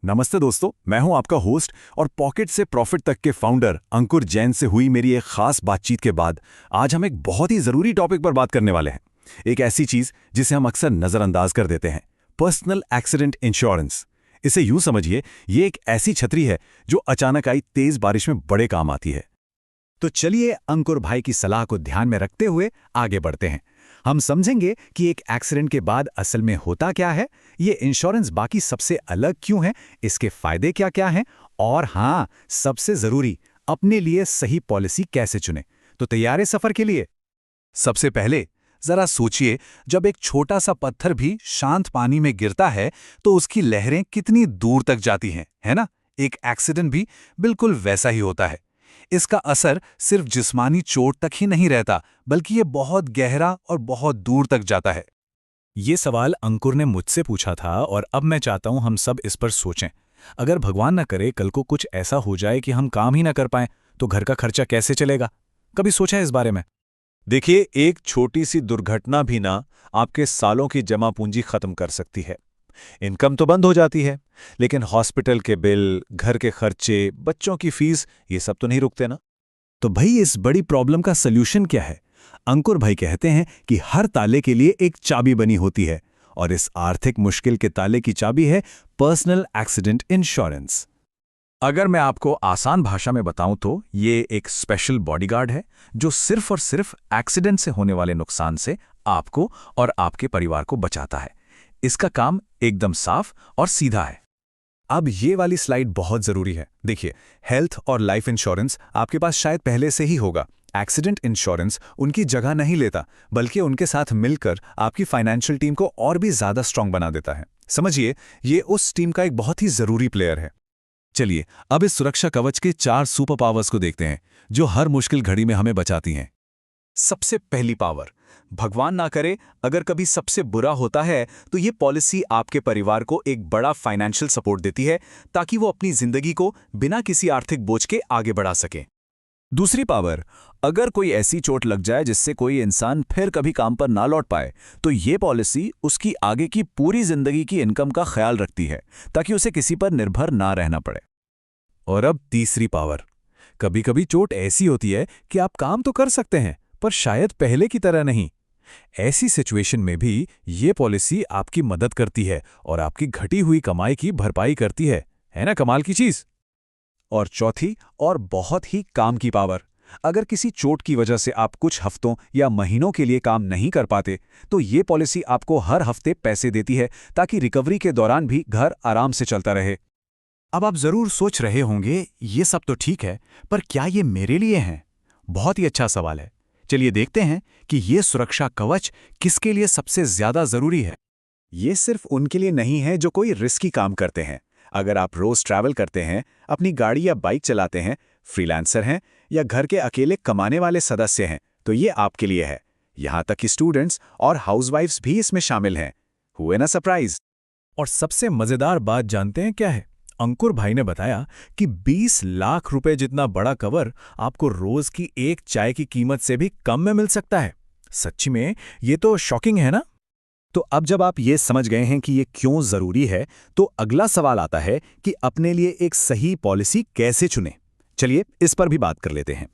नमस्ते दोस्तों, मैं हूं आपका होस्ट और पॉकेट से प्रॉफिट तक के फाउंडर अंकुर जैन से हुई मेरी एक खास बातचीत के बाद आज हम एक बहुत ही जरूरी टॉपिक पर बात करने वाले हैं। एक ऐसी चीज जिसे हम अक्सर नजरअंदाज कर देते हैं, पर्सनल एक्सीडेंट इंश्योरेंस। इसे यूं समझिए, ये एक ऐसी छतरी है जो अचानक आई तेज बारिश में बड़े काम आती है। तो चलिए अंकुर भाई की सलाह को ध्यान में रखते हुए आगे बढ़ते हैं। हम समझेंगे कि एक एक्सीडेंट के बाद असल में होता क्या है, ये इंश्योरेंस बाकी सबसे अलग क्यों है, इसके फायदे क्या क्या हैं, और हाँ, सबसे जरूरी, अपने लिए सही पॉलिसी कैसे चुनें। तो तैयार है सफर के लिए? सबसे पहले जरा सोचिए, जब एक छोटा सा पत्थर भी शांत पानी में गिरता है तो उसकी लहरें कितनी दूर तक जाती हैं, है ना? एक एक्सीडेंट भी बिल्कुल वैसा ही होता है। इसका असर सिर्फ जिस्मानी चोट तक ही नहीं रहता, बल्कि ये बहुत गहरा और बहुत दूर तक जाता है। ये सवाल अंकुर ने मुझसे पूछा था और अब मैं चाहता हूं हम सब इस पर सोचें। अगर भगवान न करे कल को कुछ ऐसा हो जाए कि हम काम ही ना कर पाएं, तो घर का खर्चा कैसे चलेगा? कभी सोचा है इस बारे में? देखिए, एक छोटी सी दुर्घटना भी ना आपके सालों की जमा पूंजी खत्म कर सकती है। इनकम तो बंद हो जाती है, लेकिन हॉस्पिटल के बिल, घर के खर्चे, बच्चों की फीस, ये सब तो नहीं रुकते ना। तो भाई इस बड़ी प्रॉब्लम का सल्यूशन क्या है? अंकुर भाई कहते हैं कि हर ताले के लिए एक चाबी बनी होती है, और इस आर्थिक मुश्किल के ताले की चाबी है पर्सनल एक्सीडेंट इंश्योरेंस। अगर मैं आपको आसान भाषा में बताऊं तो ये एक स्पेशल बॉडीगार्ड है जो सिर्फ और सिर्फ एक्सीडेंट से होने वाले नुकसान से आपको और आपके परिवार को बचाता है। इसका काम एकदम साफ और सीधा है। अब ये वाली स्लाइड बहुत जरूरी है। देखिए, हेल्थ और लाइफ इंश्योरेंस आपके पास शायद पहले से ही होगा। एक्सीडेंट इंश्योरेंस उनकी जगह नहीं लेता, बल्कि उनके साथ मिलकर आपकी फाइनेंशियल टीम को और भी ज्यादा स्ट्रांग बना देता है। समझिए, ये उस टीम का एक बहुत ही जरूरी प्लेयर है। चलिए अब इस सुरक्षा कवच के 4 सुपर पावर्स को देखते हैं जो हर मुश्किल घड़ी में हमें बचाती हैं। सबसे पहली पावर, भगवान ना करे अगर कभी सबसे बुरा होता है तो ये पॉलिसी आपके परिवार को एक बड़ा फाइनेंशियल सपोर्ट देती है, ताकि वो अपनी जिंदगी को बिना किसी आर्थिक बोझ के आगे बढ़ा सके। दूसरी पावर, अगर कोई ऐसी चोट लग जाए जिससे कोई इंसान फिर कभी काम पर ना लौट पाए, तो ये पॉलिसी उसकी आगे की पूरी जिंदगी की इनकम का ख्याल रखती है, ताकि उसे किसी पर निर्भर ना रहना पड़े। और अब तीसरी पावर, कभी कभी चोट ऐसी होती है कि आप काम तो कर सकते हैं, पर शायद पहले की तरह नहीं। ऐसी सिचुएशन में भी ये पॉलिसी आपकी मदद करती है और आपकी घटी हुई कमाई की भरपाई करती है ना? कमाल की चीज। और चौथी और बहुत ही काम की पावर, अगर किसी चोट की वजह से आप कुछ हफ्तों या महीनों के लिए काम नहीं कर पाते, तो ये पॉलिसी आपको हर हफ्ते पैसे देती है, ताकि रिकवरी के दौरान भी घर आराम से चलता रहे। अब आप जरूर सोच रहे होंगे, ये सब तो ठीक है, पर क्या ये मेरे लिए हैं? बहुत ही अच्छा सवाल है। चलिए देखते हैं कि ये सुरक्षा कवच किसके लिए सबसे ज्यादा जरूरी है। ये सिर्फ उनके लिए नहीं है जो कोई रिस्की काम करते हैं। अगर आप रोज ट्रैवल करते हैं, अपनी गाड़ी या बाइक चलाते हैं, फ्रीलांसर हैं या घर के अकेले कमाने वाले सदस्य हैं, तो ये आपके लिए है। यहाँ तक कि स्टूडेंट्स और हाउसवाइफ्स भी इसमें शामिल हैं। हुए ना सरप्राइज? और सबसे मजेदार बात जानते हैं क्या है? अंकुर भाई ने बताया कि 20 लाख रुपए जितना बड़ा कवर आपको रोज की एक चाय की कीमत से भी कम में मिल सकता है। सच्ची में ये तो शॉकिंग है ना? तो अब जब आप ये समझ गए हैं कि ये क्यों जरूरी है, तो अगला सवाल आता है कि अपने लिए एक सही पॉलिसी कैसे चुनें। चलिए इस पर भी बात कर लेते हैं।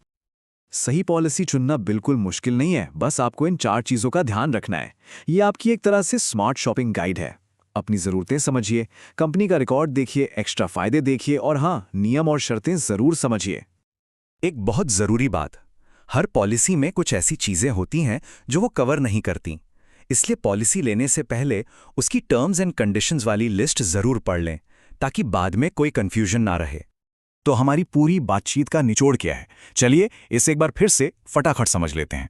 सही पॉलिसी चुनना बिल्कुल मुश्किल नहीं है, बस आपको इन 4 चीजों का ध्यान रखना है। ये आपकी एक तरह से स्मार्ट शॉपिंग गाइड है। अपनी जरूरतें समझिए, कंपनी का रिकॉर्ड देखिए, एक्स्ट्रा फायदे देखिए, और हाँ, नियम और शर्तें जरूर समझिए। एक बहुत जरूरी बात, हर पॉलिसी में कुछ ऐसी चीजें होती हैं जो वो कवर नहीं करती। इसलिए पॉलिसी लेने से पहले उसकी टर्म्स एंड कंडीशंस वाली लिस्ट जरूर पढ़ लें, ताकि बाद में कोई कंफ्यूजन ना रहे। तो हमारी पूरी बातचीत का निचोड़ क्या है? चलिए इसे एक बार फिर से फटाफट समझ लेते हैं।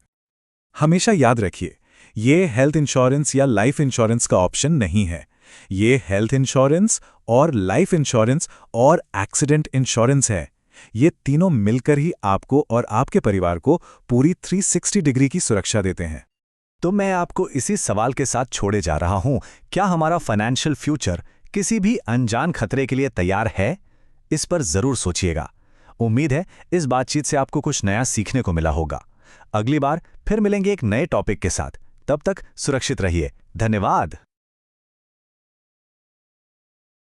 हमेशा याद रखिए, ये हेल्थ इंश्योरेंस या लाइफ इंश्योरेंस का ऑप्शन नहीं है। ये हेल्थ इंश्योरेंस और लाइफ इंश्योरेंस और एक्सीडेंट इंश्योरेंस है। ये तीनों मिलकर ही आपको और आपके परिवार को पूरी 360 डिग्री की सुरक्षा देते हैं। तो मैं आपको इसी सवाल के साथ छोड़े जा रहा हूं, क्या हमारा फाइनेंशियल फ्यूचर किसी भी अनजान खतरे के लिए तैयार है? इस पर जरूर सोचिएगा। उम्मीद है इस बातचीत से आपको कुछ नया सीखने को मिला होगा। अगली बार फिर मिलेंगे एक नए टॉपिक के साथ। तब तक सुरक्षित रहिए। धन्यवाद।